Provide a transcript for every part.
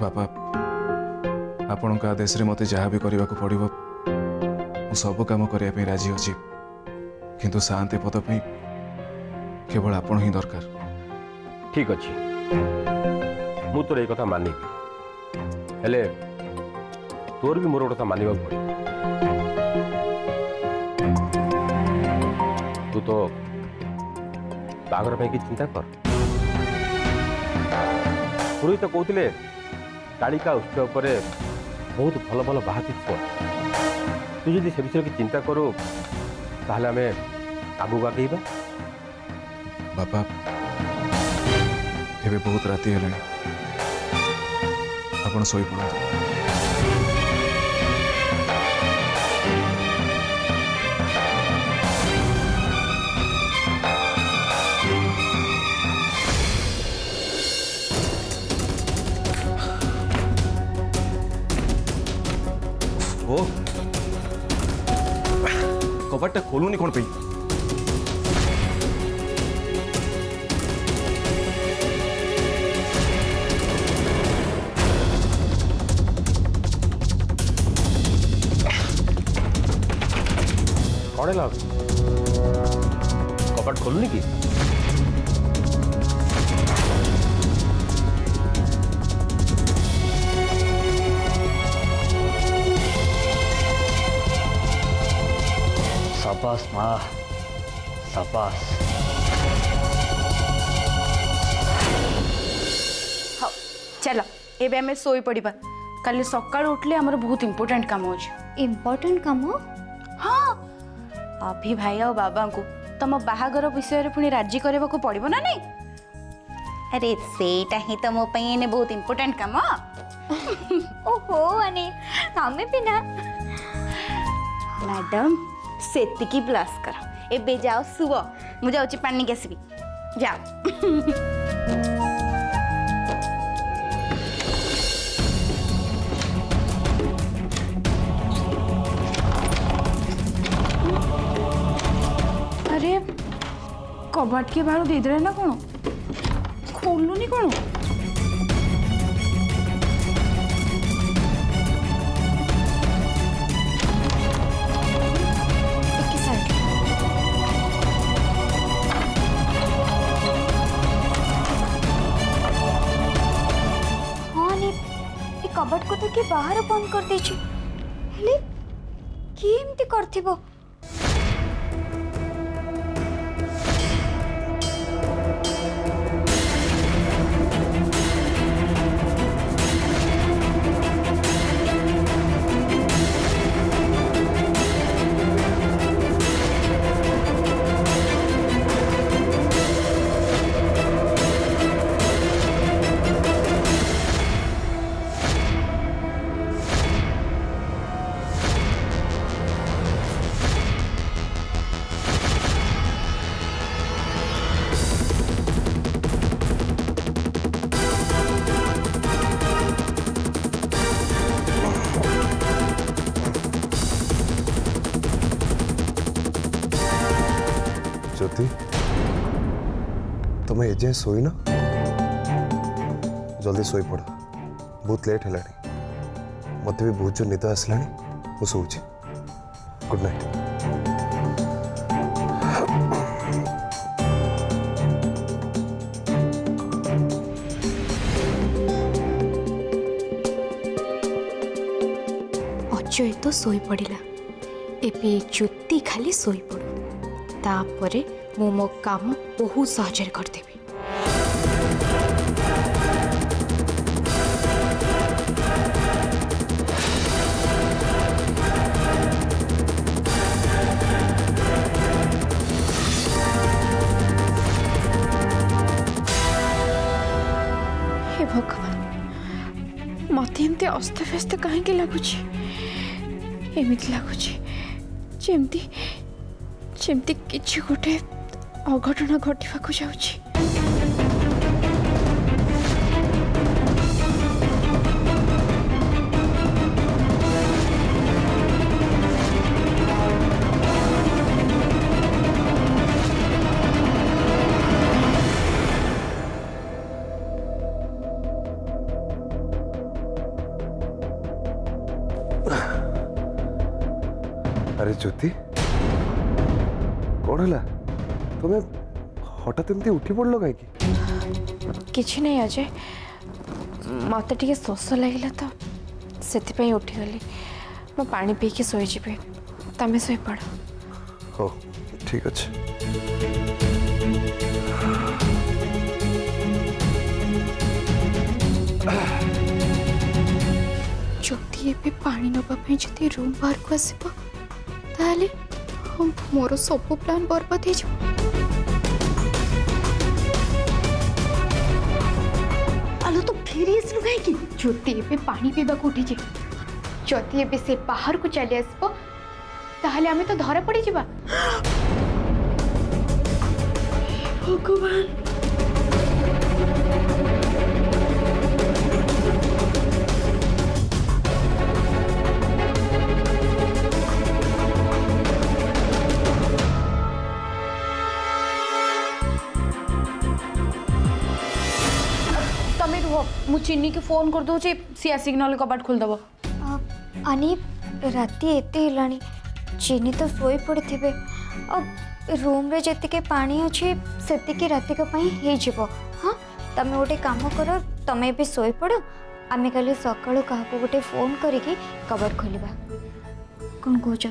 बापा आपण आदेश रे मते जहाँ भी करने को पड़ो मु सब काम करने राजी अच्छी किंतु शांति पद पे केवल आपण ही दरकार। ठीक अच्छे मु तोर एक मानवी हेले तोर भी मोर कथा मानवा पड़े। तू तो बागर की चिंता कर। पुरोहित कहते कालिका उत्सव पर बहुत भल भल बाहाती तू जब से विषय की चिंता करू ताहले आमे आगू आगेबा। बापा एबे बहुत राति है आपण सोई पड़ो। कबाटा खोलुनी कौन पे? कौन है कपाट खोलुनी की? शाबाश माँ शाबाश। हाँ चलो एबे हमें सोई पड़िबा। काली सकाळ उठले हमर बहुत इंपोर्टेंट काम हो। इम्पोर्टेंट काम? हाँ अभी भाई और बाबा को तुम बाहागर विषय पुणी राजी करने को पड़ो ना नहीं। अरे सेटा ही तो मो पे बहुत इंपोर्टेंट काम। ओहो अने हमें भी ना मैडम सेतिकी ब्लास कर एबे जाओ सुव मु जाउची पानी के आसबी जाओ। अरे कबाट के बाहर दे दे ना कौन खोलुनी कौन? कबट को तो कि बाहर बंद कर देछि हेले केमती करथिबो। ज्योति तुम्हें एजे सोई ना जल्दी सोई पड़ बहुत लेट है मत भी बहुत जो निद आसला मु सोची गुड नाइट। अजय तो सोई पड़ा एबे ज्योति खाली सोई पड़ू तापरे मु मो काम बहुत सहज करदेवी। हे भगवान मत एमती अस्तव्यस्त कहीं लगुच एमती लगुच जमती जमती किसी गोटे अघटना घटवाक जाऊँ। अरे ज्योति कौन है तुम्हें हठात एमती उठी पड़ल कहीं किसी नहीं अजय मत टे शोष लगे तो से उठीगली मो पानी पी के शोजी तमें शोपड़ हो ठीक अच्छे जदि ए पानी नापी जदि रूम बाहर को आसब ताले मोर सब प्लान बर्बाद हो आलो तो फेरी आसलु कहीं ज्योति ए पानी पीवा उठी जदि ए से बाहर को चली आसब ताहले आमे तो धरा पड़ी जिबा भगवान तमें रुह मु चिन्नी के फोन कर दूची सी आसिक नले कबाट खोल दबो अनी राति एते हेलानी चीनी तो सोई पड़ी थे रूम रे जतिके पानी अच्छे सेतिके राति का पई हे जिवो हाँ तमे गोटे काम कर तमे भी सोई पड़ आमे काली सकाळु काहाको गोटे फोन करिकी कबर्ड खोलिबा कोन कहूच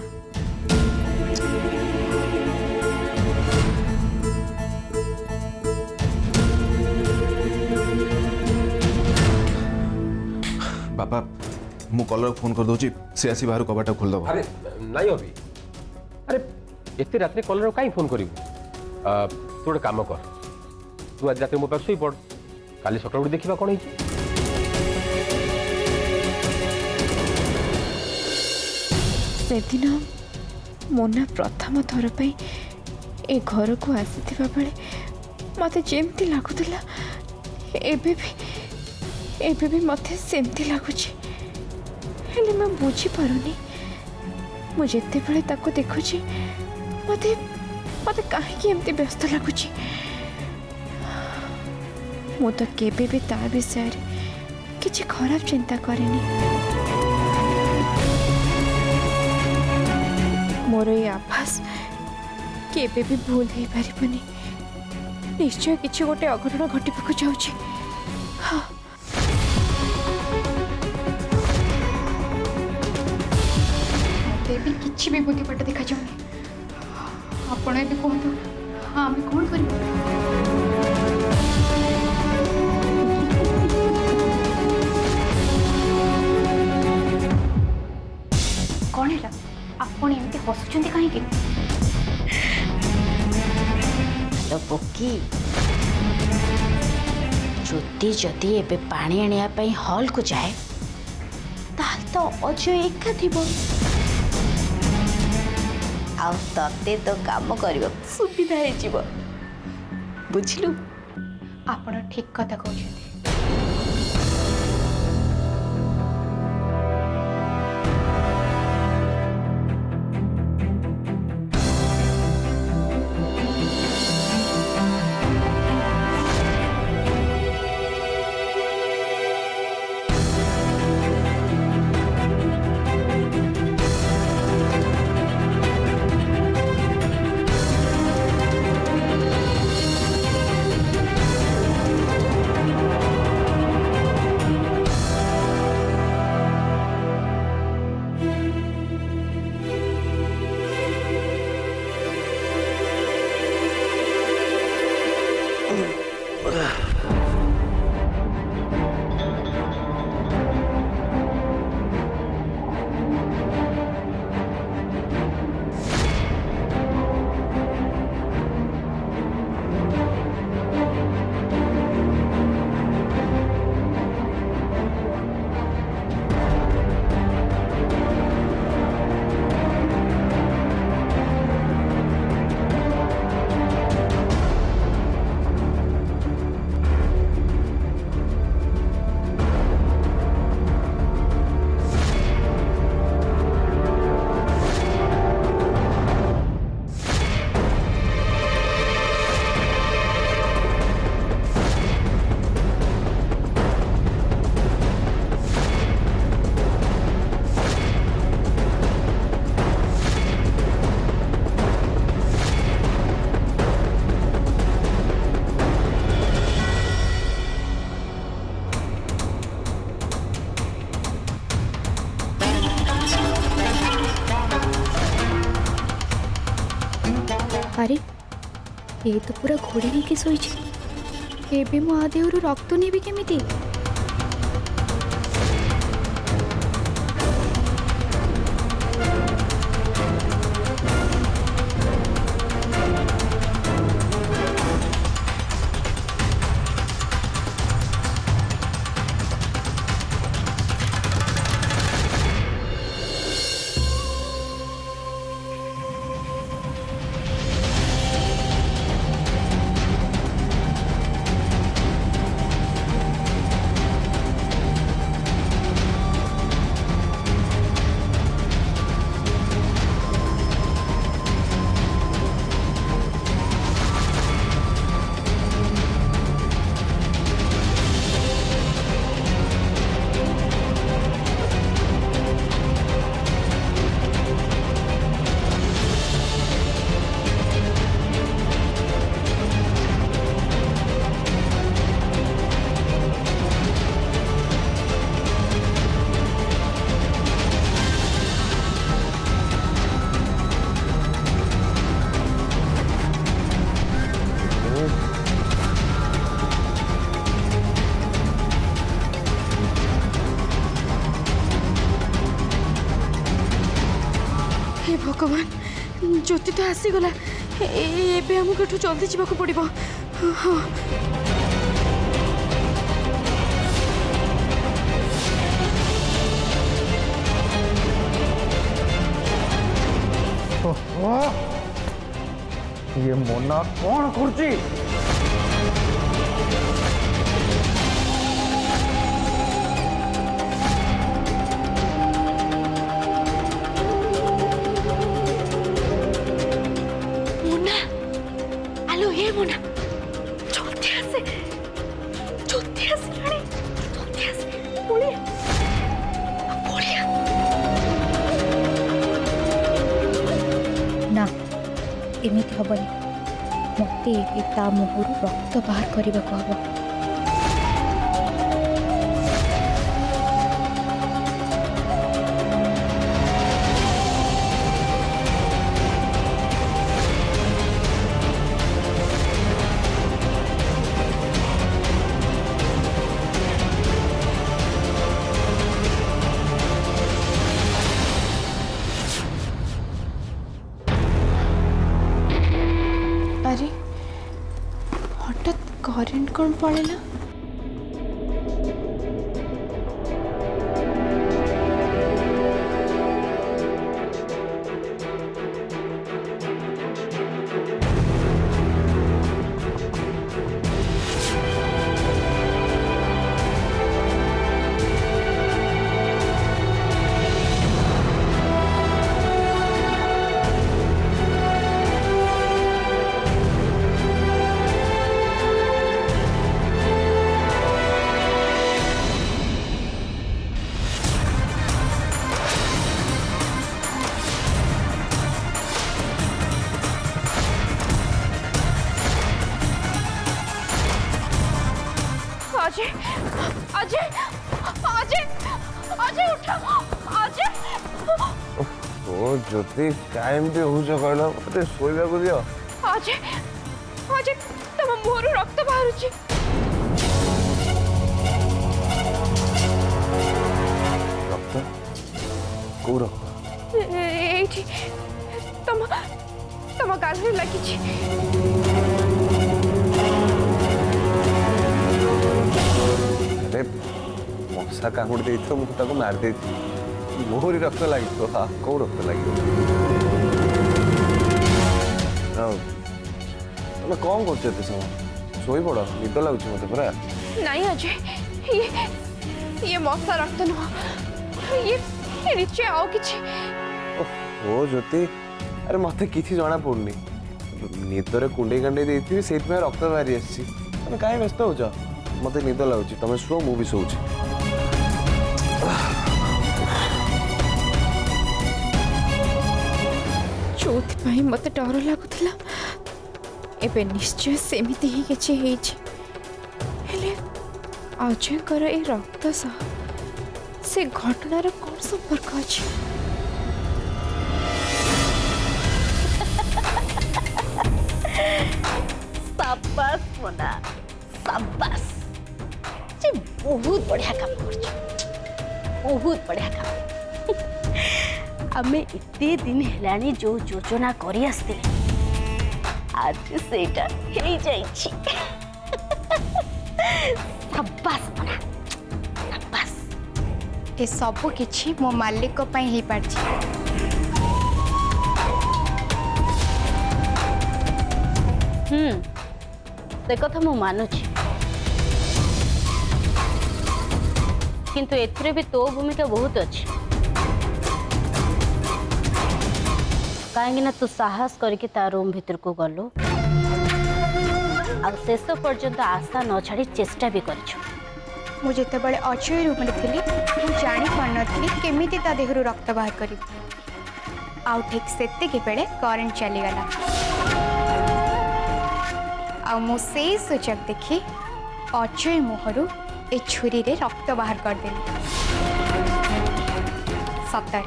बापा मु कलर फोन कर दूची सी आसी बाहर कबाटा खोल दब अरे नहीं अभी अरे एत रात कलर कहीं फोन करू तू गोटे कम कर तू आज रात मो पास शोई पड़ काली सकाल देखा कौन है से दिन मोना प्रथम थर पे ए घर को आसी बेले मत जमती लगुला एबे भी मत सेमती लगुच हेले मैं बुझी पारुनी मु जेते बेले ताको देखुची मते मते काहे एमती व्यस्त लगुच मु तो केबे भी ता विषय किछि खराब चिंता करेनी मोर ये आभास केबे भी भूल हो पारिबनी निश्चय किछि गोटे अघटन घटिबाकू जाउछि हाँ भी किछि भी बुद्धि पट देखा जाऊनी आपण ए कहतु हाँ आम कौन कर कौन है आपण एमती हसुचंती कहीं तो पोकी ज्योति जदि एबे पानी आनिया पई हॉल को जाए ताल तो अजय एका थिबो आ तते तो काम करियो सुविधा हे जीव बुझलु आपण ठीक कथा कहउछथि अरे ये तो पूरा घोड़े नहीं शोची एबे मो आदेहरु रक्त नेबी केमिति हे भगवान ज्योति तो आसीगला एबे हमको एठू जल्दी जावाक पड़िबो हाँ ये मोना कौन करची मोना आलो हे मोना जल्दी आसे रानी जल्दी आसे बोलिए बोलिए ना एमिति हबनी मते ता मुहरु रक्त बाहर करने को हब अरे हठात करेंट कौन पड़ेला अजय अजय अजय अजय उठा अजय ओ ज्योति टाइम भी हो कहल मत शोवा को दियो अजय अजय तुम मुहर रक्त बाहर रक्त को रक्त एठी तुम तुम गाल लगी अरे मशा कामुड़ दे तो मुझे मार दे मोहरी रक्त लगे कौ रक्त लगे तुम कौन कर शोई पड़ निद लगुच मत पूरा नहीं अजय ये मशा रक्त नुह ये निश्चय आउ किछि ओ ज्योति अरे मत किसी जना पड़नी निदरे कुंडे कांडे देती से रक्त बाहरी आसी तुम कहीं व्यस्त हो मत निद लगुच तुम शुओ मु भी शोच जोथि मत डर लगुला एबे निश्चय सेमिति ही किछि हेछि हेले अजयकर ए रक्त सह से घटनार कौन संपर्क अछि साबास मोना साबास जे बहुत बढ़िया काम करछ बहुत बढ़िया काम हमें इतने दिन हेलानी जो योजना करी आसते आज सेटा हे जाइछि साबास मोना साबास ए सब किछि मो मालिक को पई हे पारछि से कथा मु मानुछि किंतु एथिरे भी तो भूमिका बहुत अच्छी कहीं तू साहस करके ता रूम भीतर को गलु आ शेष पर्यंत आशा न छाड़ी चेष्टा भी करिछु मु जेतेबेले अचय रूम में थिली मु जानि पारनथली केमिति ता देहरु रक्त बाहर करी आउ ठीक सेते के बेले करंट चली गला आ मु से सूचक देखी अचय मुहरु ए छुरी रे रक्त बाहर कर देली सतर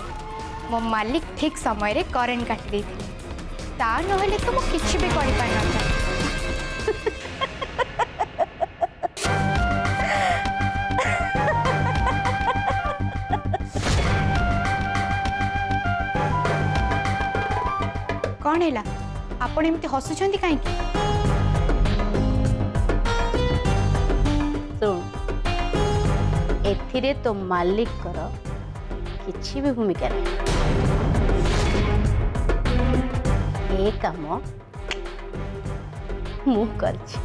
मो मालिक ठीक समय रे करंट काट देथिले ता नहले तो मु किछि भी करि पार नथा कौन है आपण एमती हसुचंदी काहे सुन एथिरे तो मालिक कर किछि भी भूमिका नहीं ए काम मु करछि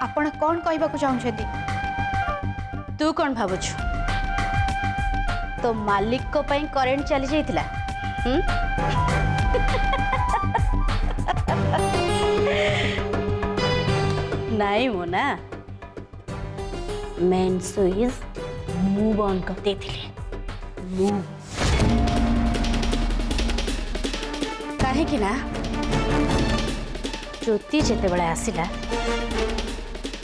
आपण कौन कहबा को चाहुछथि तू कौन भाबुछु तो मालिक को पई करंट चली जाइतिला नहीं Mona main switch move on कर देथिले मूव काहे कि ना ज्योति जेते बेले आसिला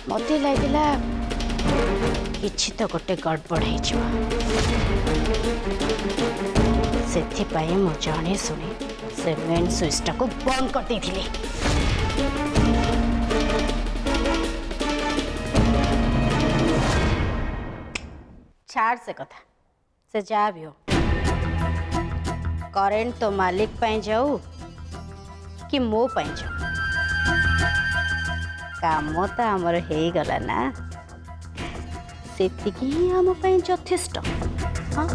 मते लागिला किछि तो गोटे गड़बड़ है सेथिपाई मु जानी सुनी से मेन स्विचटा को बंद कर देथिले छाड़ से कथा से जा भी हो करेंट तो मालिक पाई जाऊ कि मो पाई जाऊ काम तो आमर हो गला ना सेतिकी ही आम पाई यथेष्ट हाँ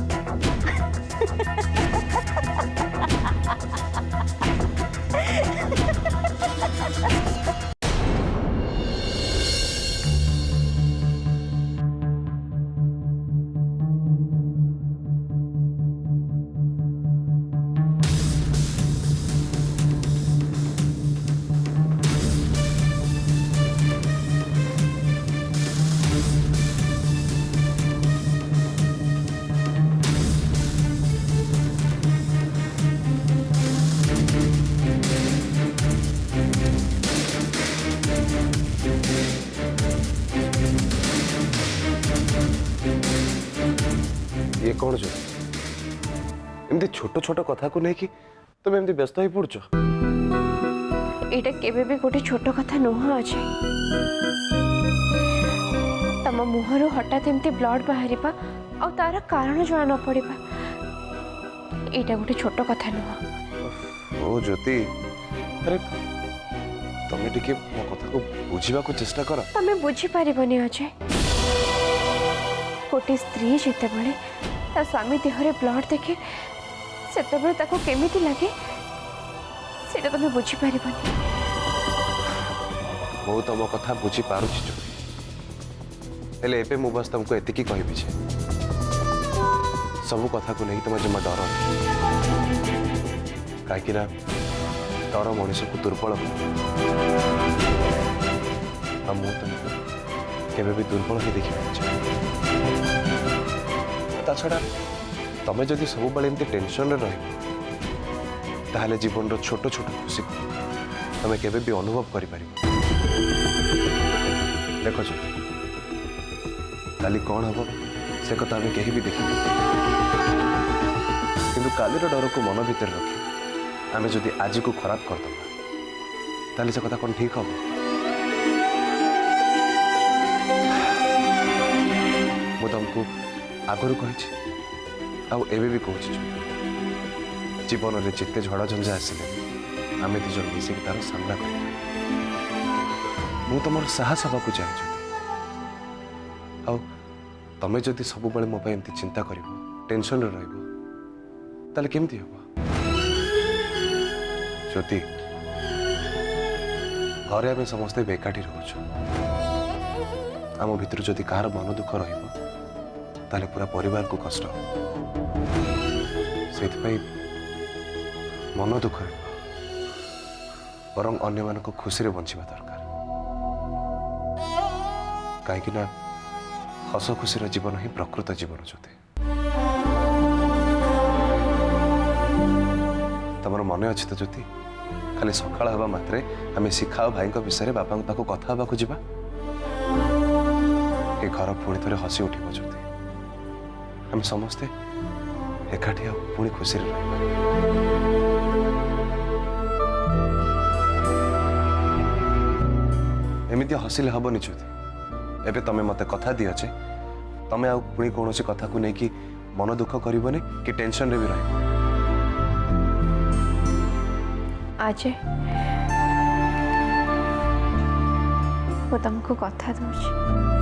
ये कौन जो एमती छोट छोट कथा को नहीं कि तुम एमती व्यस्त ही पड़छ एटा केबे भी गोटे छोट कथा नुह अछि तम मुहरु हठात एमती ब्लड बाहरिबा आ तार कारण जाना न पड़िबा एटा गोटे छोट कथा नुह ओ ज्योति अरे तमे टिके मो कथा को बुझिबा को चेष्टा कर तमे बुझी पारिबनी अजय गोटे स्त्री जेते बेले ता स्वामी देहरे ब्लड देखे सेते बेले ताको केमिति लागे सेटा तमे बुझी पारिबनी मु तुम कथा बुझी पारुछि ज्योति हेले एबे मु बस तुमको एतिकी कहबी छे सब कथा को नहीं तुम जमा डर कहीं डर मनुष्य को दुर्बल तुमको केबे भी दुर्बल ही देखी ता छड़ा तमें जदि सब बेले एमती टेंशन रे रही ताहले जीवन रो छोट छोट खुशी को तमें केबे भी अनुभव करि पारिबो देखो ज्योति काली कौन हम से कथा आम कहीं भी देखी किंतु कालीर डर को मन भीतर रखी आम जदि आज को खराब करदे ताले से कथा कौन ठीक हम मु तुमको आगु कही आबे भी कहूँ जीवन में जिते झड़ झंझा आसिले आम दिज मिसिक तार सामना कर तुम साहस हवा चाहे तमें जदि सब मो एमती चिंता कर टेंशन रही केमती हम ज्योति घरे आम समस्ते बेकाठी रोचु आम भितर जदि कहार मन दुख रहा पूरा परिवार को कष्ट से मन दुख बर अन्य मान खुशी बंचा दरकार कहीं हस खुशी जीवन ही प्रकृत जीवन ज्योति तमर मन अच्छी तो ज्योति खाली सकाळ हवा मात्रे आम शिखा भाई विषय बापा पाक कथा हवा जा ए घर पुणी थे हसी उठ ज्योति आम समस्ते एकाठी पुणी खुशी एमती हसिले हेनी ज्योति एबे तमे मते कथा दियचे तमे आउ पुणी कौन कथा को लेकिन मन दुख करबनी कि टेंशन रे भी रह अजय वो तुमको कथा दूची